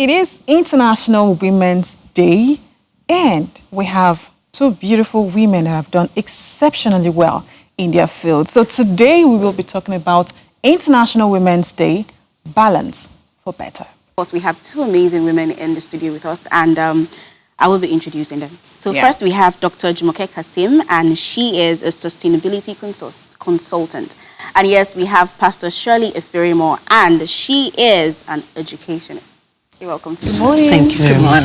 it is International Women's Day, and we have two beautiful women that have done exceptionally well in their field. So today we will be talking about International Women's Day, Balance for Better. Of course, we have two amazing women in the studio with us, and I will be introducing them. So first we have Dr. Jumoke Kasim, and she is a sustainability consultant. And yes, we have Pastor Shirley Eferimo, and she is an educationist. You're welcome to the show. Morning. Thank you very much.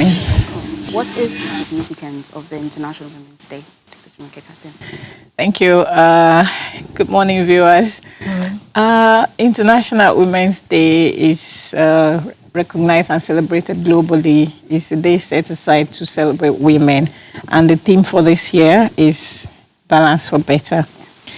What is the significance of the International Women's Day, Dr. Jumoke Kasim? Thank you. Good morning, viewers. International Women's Day is recognized and celebrated globally. It's a day set aside to celebrate women. And the theme for this year is Balance for Better. Yes.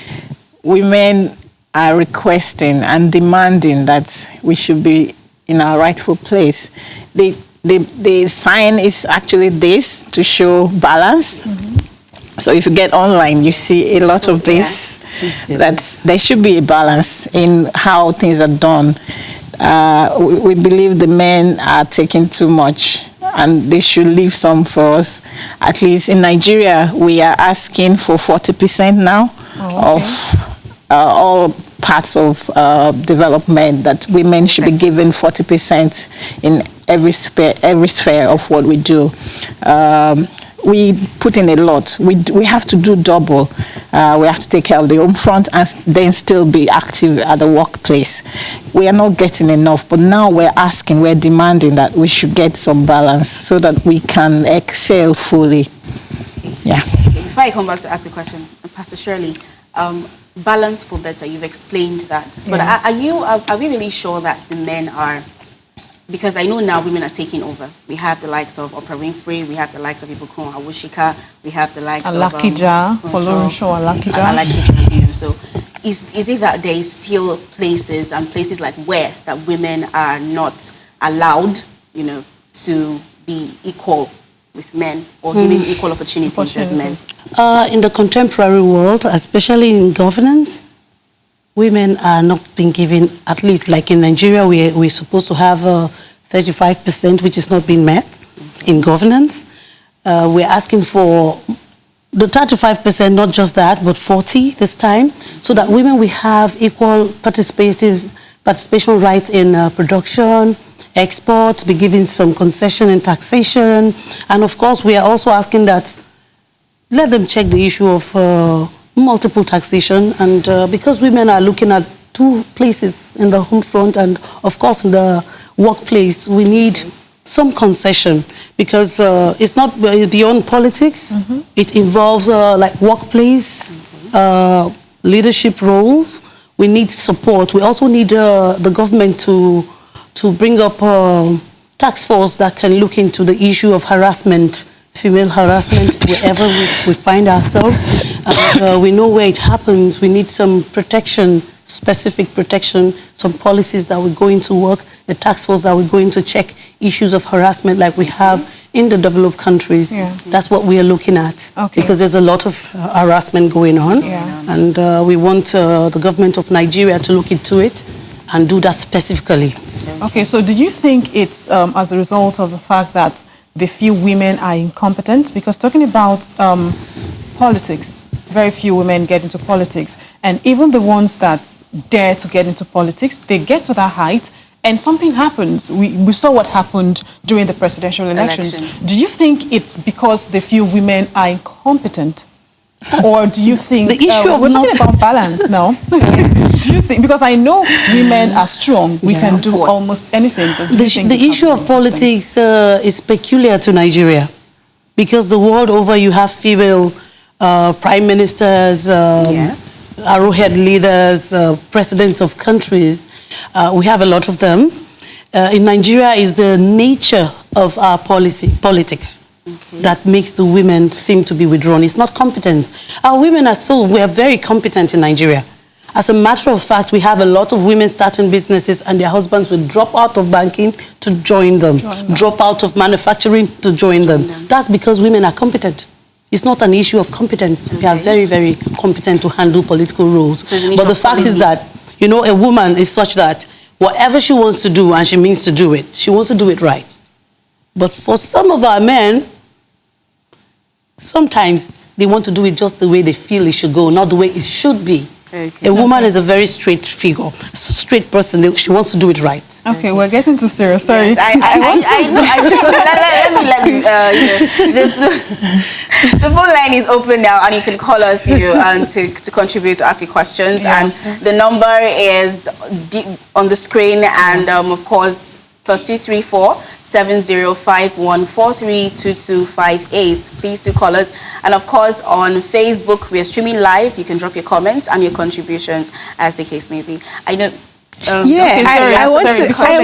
Women are requesting and demanding that we should be in our rightful place. The sign is actually this, to show balance. So if you get online, you see a lot of this, that there should be a balance in how things are done. We believe the men are taking too much and they should leave some for us. At least in Nigeria, we are asking for 40% now of all parts of development, that women should be given 40% in every sphere of what we do. We put in a lot. We have to do double. We have to take care of the home front and then still be active at the workplace. We are not getting enough, but now we're asking, we're demanding that we should get some balance so that we can excel fully. Yeah. Before I come back to ask a question, Pastor Shirley, balance for better, you've explained that. But are we really sure that the men are? Because I know now women are taking over. We have the likes of Oprah Winfrey, we have the likes of Ibukun Awushika, we have the likes Alakija, of Alakija. You know, so is it that there is still places like where that women are not allowed, you know, to be equal with men or given equal opportunities as men? In the contemporary world, especially in governance, women are not being given, at least like in Nigeria, we're supposed to have 35%, which is not being met in governance. We're asking for the 35%, not just that, but 40 this time, so that women will have equal participation rights in production, exports, be given some concession in taxation. And of course, we are also asking that let them check the issue of multiple taxation, and because women are looking at two places in the home front and of course in the workplace, we need some concession, because it's beyond politics. It involves like workplace, leadership roles. We need support. We also need the government to bring up a task force that can look into the issue of harassment, female harassment, wherever we find ourselves. And, we know where it happens. We need some protection, specific protection, some policies that we're going to work, a task force that we're going to check issues of harassment like we have in the developed countries. That's what we are looking at, because there's a lot of harassment going on. And we want the government of Nigeria to look into it and do that specifically. Okay, so do you think it's as a result of the fact that they feel women are incompetent? Because talking about politics, very few women get into politics. And even the ones that dare to get into politics, they get to that height and something happens. We saw what happened during the presidential elections. Do you think it's because they feel women are incompetent? Or do you think, the issue of we're talking about balance now. Do you think, because I know women are strong, we can do almost anything. But the issue of politics is peculiar to Nigeria, because the world over you have female prime ministers, arrowhead leaders, presidents of countries. We have a lot of them. In Nigeria is the nature of our politics. That makes the women seem to be withdrawn. It's not competence. Our women we are very competent in Nigeria. As a matter of fact, we have a lot of women starting businesses and their husbands will drop out of banking to join them, drop out of manufacturing to join them. That's because women are competent. It's not an issue of competence. We are very, very competent to handle political roles. But the fact is that, you know, a woman is such that whatever she wants to do and she means to do it, she wants to do it right. But for some of our men, sometimes they want to do it just the way they feel it should go, not the way it should be. Okay. A woman is a very straight figure, straight person. She wants to do it right. Okay, we're getting too serious. Sorry. Yes, let me the phone line is open now, and you can call us to contribute, to ask you questions. Yeah. And the number is on the screen, and of course, +234 7051 432258. Please do call us. And of course, on Facebook, we are streaming live. You can drop your comments and your contributions, as the case may be. I know. Okay,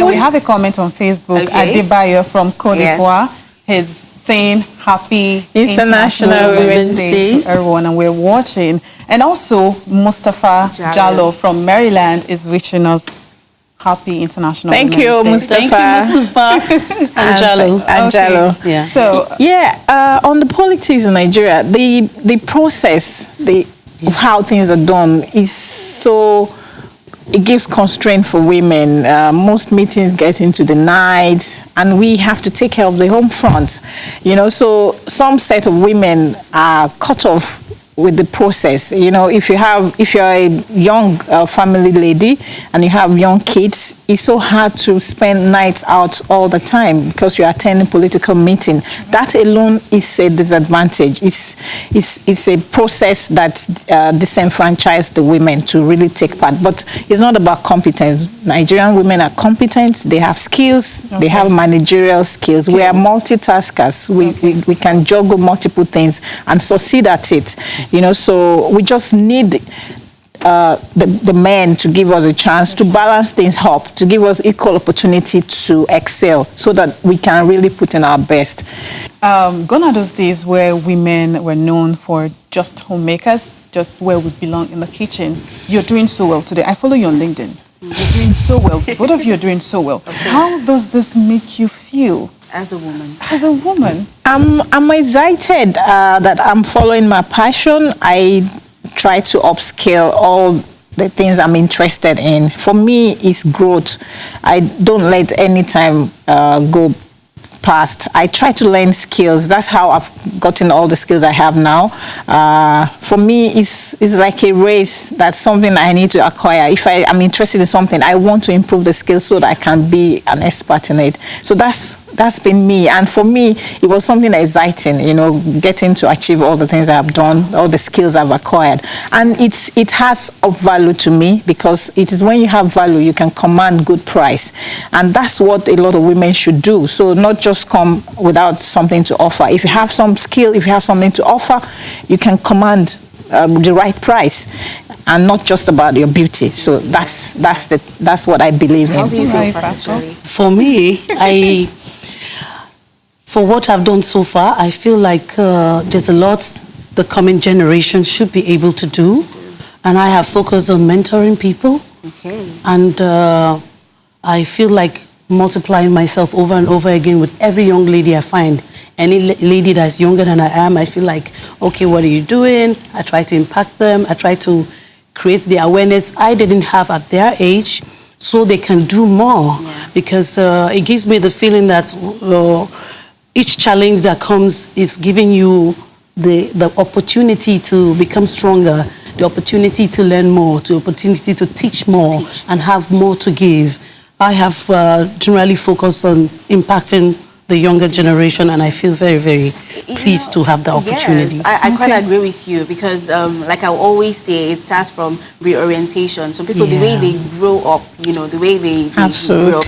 we have a comment on Facebook. Okay. Adebayo from Cote d'Ivoire is saying happy International Women's Day to everyone, and we're watching. And also, Mustafa Jallo from Maryland is wishing us happy International Thank you, Women's Day. Mustafa. Thank you, Mustafa and Jallo. Jallo. Yeah. So, on the politics in Nigeria, the process of how things are done is so, it gives constraint for women. Most meetings get into the night, and we have to take care of the home front. You know, so some set of women are cut off with the process. You know, if you're a young family lady and you have young kids, it's so hard to spend nights out all the time because you're attending political meeting. That alone is a disadvantage. It's a process that disenfranchises the women to really take part. But it's not about competence. Nigerian women are competent. They have skills. Okay. They have managerial skills. We are multitaskers. We can juggle multiple things and succeed at it. You know, so we just need the men to give us a chance to balance things up, to give us equal opportunity to excel so that we can really put in our best. Gone are those days where women were known for just homemakers, just where we belong in the kitchen. You're doing so well today. I follow you on LinkedIn. You're doing so well. Both of you are doing so well. How does this make you feel? As a woman. As a woman. I'm excited that I'm following my passion. I try to upscale all the things I'm interested in. For me, it's growth. I don't let any time go past. I try to learn skills. That's how I've gotten all the skills I have now. For me, it's like a race. That's something I need to acquire. If I'm interested in something, I want to improve the skills so that I can be an expert in it. So that's been me. And for me, it was something exciting, you know, getting to achieve all the things I've done, all the skills I've acquired. And it has of value to me because it is when you have value, you can command good price. And that's what a lot of women should do. So not just come without something to offer. If you have some skill, if you have something to offer, you can command the right price, and not just about your beauty. So that's what I believe in. How do you feel, Pastor? For me, for what I've done so far, I feel like there's a lot the coming generation should be able to do, and I have focused on mentoring people. Okay. And I feel like multiplying myself over and over again with every young lady I find. Any lady that's younger than I am, I feel like, okay, what are you doing? I try to impact them. I try to create the awareness I didn't have at their age so they can do more. Yes. Because it gives me the feeling that each challenge that comes is giving you the opportunity to become stronger, the opportunity to learn more, the opportunity to teach more and have more to give. I have generally focused on impacting the younger generation, and I feel very, very pleased to have the opportunity. Yes, I quite agree with you because, like I always say, it starts from reorientation. So people, the way they grow up, you know, the way they grow up,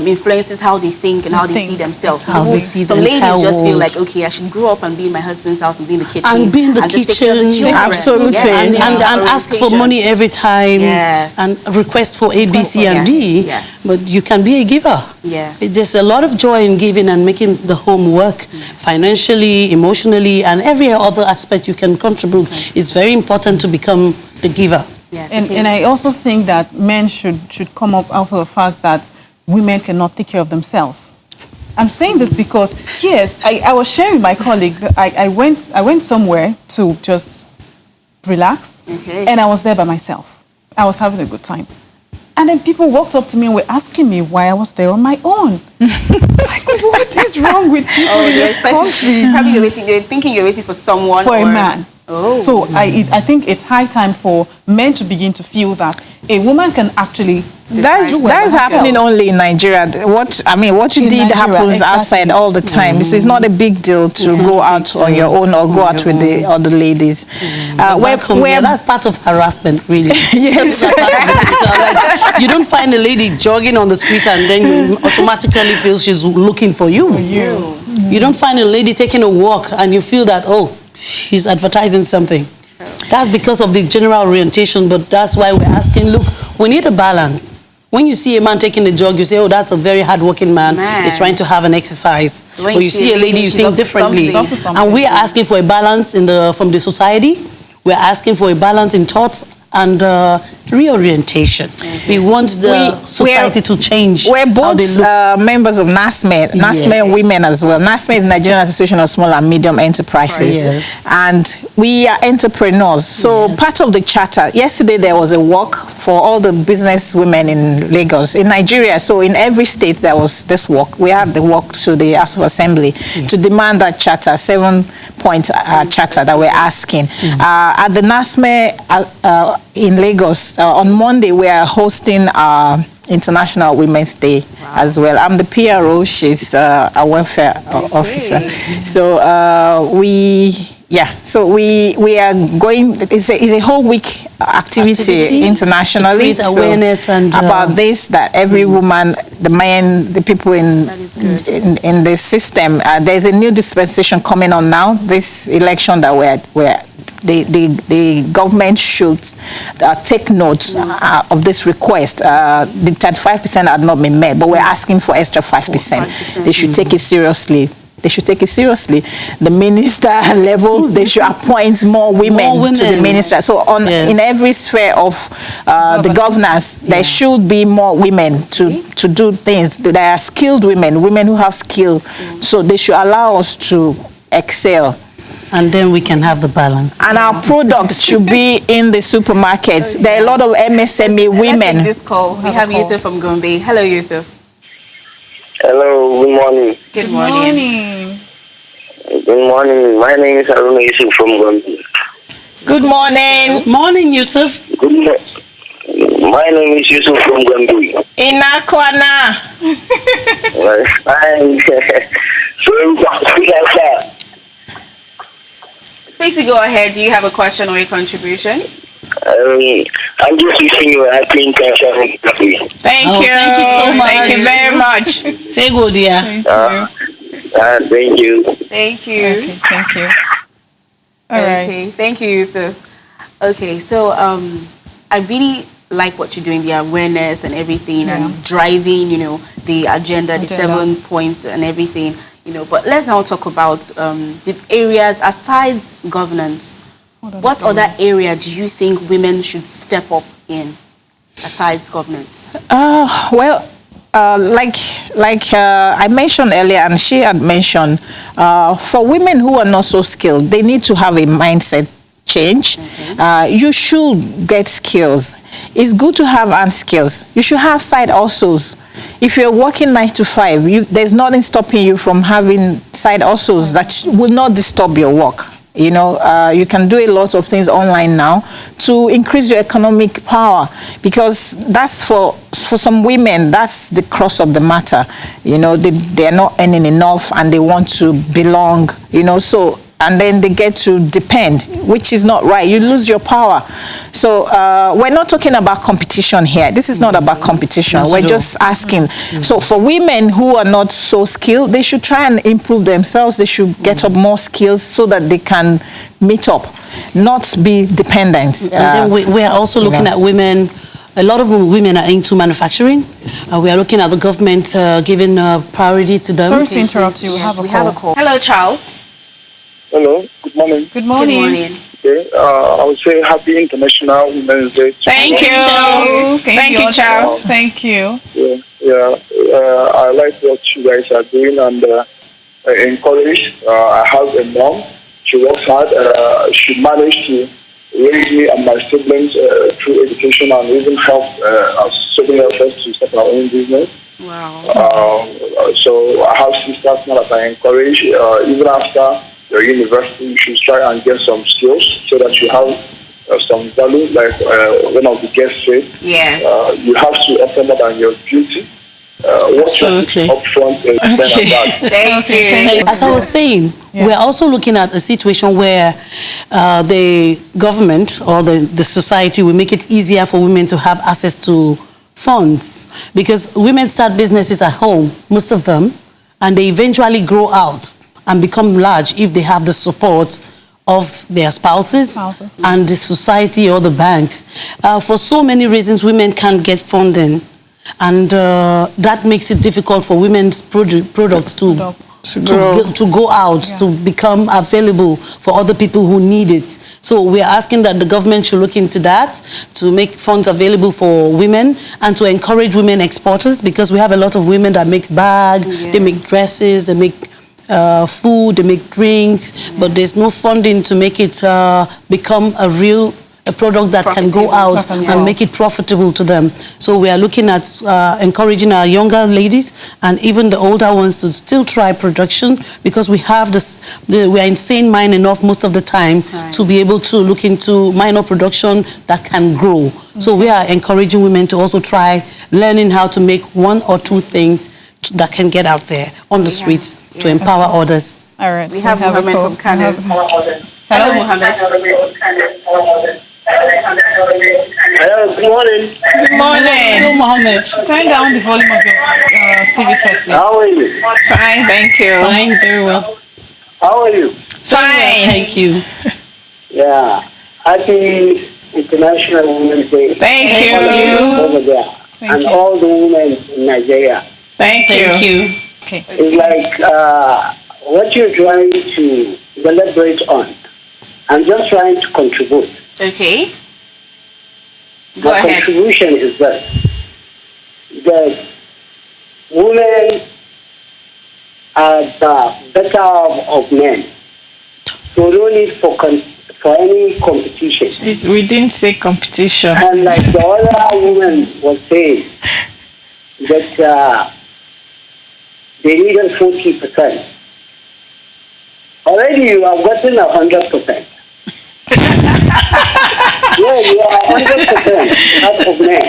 influences how they think and how they see themselves. How they see some ladies just feel like, okay, I should grow up and be in my husband's house and be in the kitchen. And be in the kitchen. Just take care of the children. Absolutely. And ask for money every time. Yes. And request for A, B, C, and D. Yes. But you can be a giver. Yes. There's a lot of joy in giving and making the home work financially, emotionally, and every other aspect you can contribute. It's very important to become the giver. Yes. And I also think that men should come up out of the fact that women cannot take care of themselves. I'm saying this because, yes, I was sharing with my colleague, I went somewhere to just relax, and I was there by myself. I was having a good time. And then people walked up to me and were asking me why I was there on my own. Like, what is wrong with people in this country? Probably you're thinking you're waiting for someone. For a man. Oh. So I think it's high time for men to begin to feel that a woman can actually That's happening only in Nigeria. What you In did Nigeria, happens exactly. outside all the time. It's not a big deal to go out on your own or go out with the other ladies. That's part of harassment, really. Yes. So, like, you don't find a lady jogging on the street and then you automatically feel she's looking for you. You don't find a lady taking a walk and you feel that, oh, she's advertising something. That's because of the general orientation, but that's why we're asking, look, we need a balance. When you see a man taking a jog, you say, oh, that's a very hard-working man. He's trying to have an exercise. When But you see a lady, you think differently. And we are asking for a balance from the society. We're asking for a balance in thoughts and reorientation. We want the society to change. We're Oh, both members of NASME, NASME Women as well. NASME is Nigerian Association of Small and Medium Enterprises. Yes. And we are entrepreneurs. So part of the charter, yesterday there was a walk for all the business women in Lagos, in Nigeria. So in every state there was this walk. We had the walk to the House of Assembly to demand that charter, 7-point charter that we're asking. At the NASME in Lagos, on Monday, we are hosting International Women's Day as well. I'm the PRO, she's a welfare officer. So so we are going, it's a whole week activity internationally. To create awareness and about this, that every woman, the men, the people in the system, there's a new dispensation coming on now, this election that the government should take note of this request. The 35% had not been met, but we're asking for extra 5%. They should take it seriously. They should take it seriously. The minister level, they should appoint more women to the ministry. So in every sphere of the governance, there should be more women to do things. There are skilled women who have skills. So they should allow us to excel. And then we can have the balance. And our products should be in the supermarkets. There are a lot of MSME women. Let's take this call. We have Yusuf from Gombe. Hello, Yusuf. Hello, good morning. Good morning. Good morning. My name is Haruna Yusuf from Gombe. Good morning. Morning, Yusuf. Good morning. My name is Yusuf from Gombe. Inakwana. Please go ahead. Do you have a question or a contribution? I'm just wishing you a happy international day. Thank you. Thank you so much. Thank you very much. Say good, dear. Thank you. Thank you. Okay, thank you. All right. Okay, thank you, Yusuf. Okay, so I really like what you're doing, the awareness and everything, and driving, the agenda, the 7 points and everything, But let's now talk about the areas aside governance. What other area do you think women should step up in aside governance? Like I mentioned earlier, and she had mentioned, for women who are not so skilled, they need to have a mindset change. You should get skills. It's good to have hand skills. You should have side hustles. If you're working 9 to 5, there's nothing stopping you from having side hustles that will not disturb your work. You can do a lot of things online now to increase your economic power, because that's for some women, that's the crux of the matter. They're not earning enough and they want to belong, and then they get to depend, which is not right. You lose your power. So we're not talking about competition here. This is not about competition. We're just asking. So for women who are not so skilled, they should try and improve themselves. They should get up more skills so that they can meet up, not be dependent. And then we are also looking at women. A lot of women are into manufacturing. We are looking at the government giving priority to them. Sorry to interrupt you. We have a call. Hello, Charles. Hello, good morning. Good morning. Good morning. Okay, I would say happy International Women's Day. Thank you. Thank you, Charles. Thank you. I like what you guys are doing and encourage. I have a mom. She works hard. She managed to raised me and my siblings through education and even helped us so many of us to start our own business. Wow. So I have sisters now that I encourage, even after your university, you should try and get some skills so that you have some value, like one of the guests said. Yes. You have to offer more than your beauty. What's Absolutely. up front is better. Thank you. As I was saying, we're also looking at a situation where the government or the society will make it easier for women to have access to funds, because women start businesses at home, most of them, and they eventually grow out and become large if they have the support of their spouses and the society or the banks. For so many reasons, women can't get funding, and that makes it difficult for women's products to go out, to become available for other people who need it. So we are asking that the government should look into that, to make funds available for women and to encourage women exporters, because we have a lot of women that makes bags, they make dresses, they make food, they make drinks, but there's no funding to make it become a product that can go out and make it profitable to them. So we are looking at encouraging our younger ladies and even the older ones to still try production, because we have this, we are in sane mind enough most of the time to be able to look into minor production that can grow. So we are encouraging women to also try learning how to make one or two things that can get out there on the streets to empower others. All right. We have Mohammed from Kano. Hello, Mohammed. Hello, good morning. Good morning. Hello, Mohammed. Turn down the volume of your TV set, please. How are you? Fine, thank you. Fine, very well. How are you? Fine. Thank you. Yeah. Happy International Women's Day. Thank you. Over there. And all the women in Nigeria. Thank you. Okay. It's like what you're trying to deliberate on. I'm just trying to contribute. Okay. Go My ahead. contribution is that women are the better of men. So no need for any competition. We didn't say competition. And like the other woman was saying, that they needed 40%. Already you have gotten 100%. Yeah, you are 100% half of men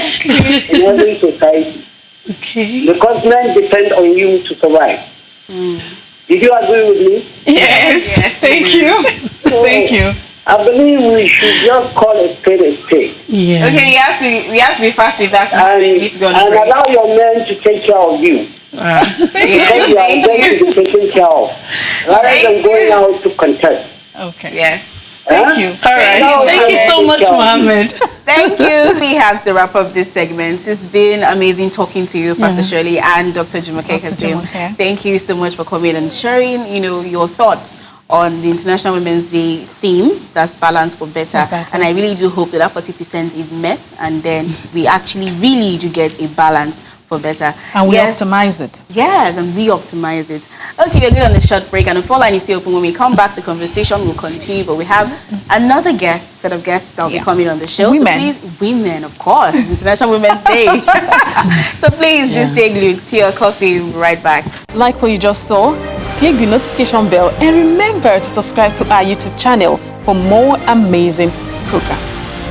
in every society. Okay. Because men depend on you to survive. Did you agree with me? Yes. Thank you. Thank you. I believe we should just call a spade a spade. Yeah. Okay, we have to be fast with that. And allow your men to take care of you. Because you are going to be taken care of. Rather than going out to contest. Okay. Yes. Thank you. All right. Thank you so much, Mohammed. Thank you. We have to wrap up this segment. It's been amazing talking to you, Pastor Shirley and Dr. Jumoke Kasim. Thank you so much for coming and sharing, your thoughts on the International Women's Day theme, that's balance for better. And I really do hope that 40% is met, and then we actually really do get a balance for better. And we optimize it. Yes, and we optimize it. Okay, we're going on a short break, and the phone line is still open. When we come back, the conversation will continue, but we have another set of guests that will be coming on the show. Women. So please, women, of course, it's International Women's Day. So please, just stay glued to your coffee. We'll be right back. Like what you just saw, click the notification bell and remember to subscribe to our YouTube channel for more amazing programs.